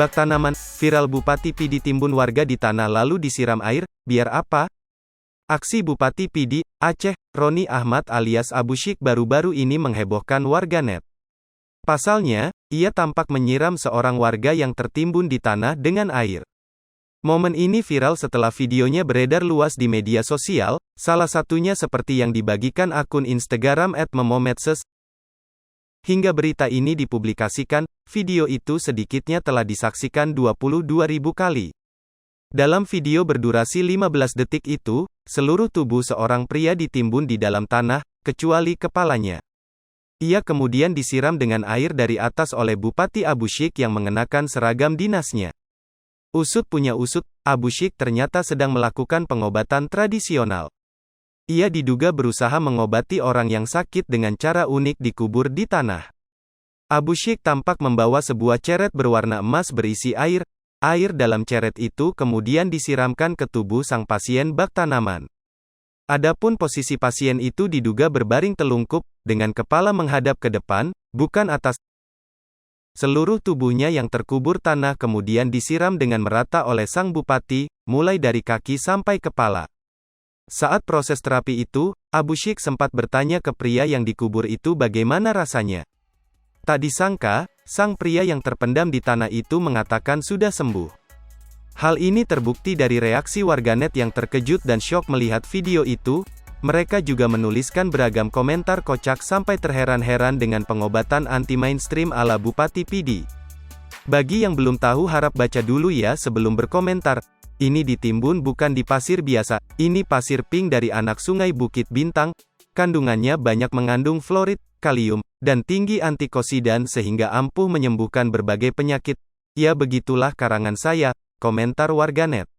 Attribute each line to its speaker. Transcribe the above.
Speaker 1: Bak tanaman, viral Bupati Pidi timbun warga di tanah lalu disiram air, biar apa? Aksi Bupati Pidi, Aceh, Roni Ahmad alias Abu Syik baru-baru ini menghebohkan warganet. Pasalnya, ia tampak menyiram seorang warga yang tertimbun di tanah dengan air. Momen ini viral setelah videonya beredar luas di media sosial, salah satunya seperti yang dibagikan akun Instagram @memomedsos. Hingga berita ini dipublikasikan, video itu sedikitnya telah disaksikan 22.000 kali. Dalam video berdurasi 15 detik itu, seluruh tubuh seorang pria ditimbun di dalam tanah, kecuali kepalanya. Ia kemudian disiram dengan air dari atas oleh Bupati Abu Syik yang mengenakan seragam dinasnya. Usut punya usut, Abu Syik ternyata sedang melakukan pengobatan tradisional. Ia diduga berusaha mengobati orang yang sakit dengan cara unik dikubur di tanah. Abu Syik tampak membawa sebuah ceret berwarna emas berisi air. Air dalam ceret itu kemudian disiramkan ke tubuh sang pasien bak tanaman. Adapun posisi pasien itu diduga berbaring telungkup, dengan kepala menghadap ke depan, bukan atas. Seluruh tubuhnya yang terkubur tanah kemudian disiram dengan merata oleh sang bupati, mulai dari kaki sampai kepala. Saat proses terapi itu, Abu Syik sempat bertanya ke pria yang dikubur itu bagaimana rasanya. Tak disangka, sang pria yang terpendam di tanah itu mengatakan sudah sembuh. Hal ini terbukti dari reaksi warganet yang terkejut dan syok melihat video itu. Mereka juga menuliskan beragam komentar kocak sampai terheran-heran dengan pengobatan anti-mainstream ala Bupati Pidi. Bagi yang belum tahu harap baca dulu ya sebelum berkomentar. Ini ditimbun bukan di pasir biasa, ini pasir pink dari anak sungai Bukit Bintang. Kandungannya banyak mengandung fluorid, kalium, dan tinggi antioksidan sehingga ampuh menyembuhkan berbagai penyakit. Ya begitulah karangan saya, komentar warganet.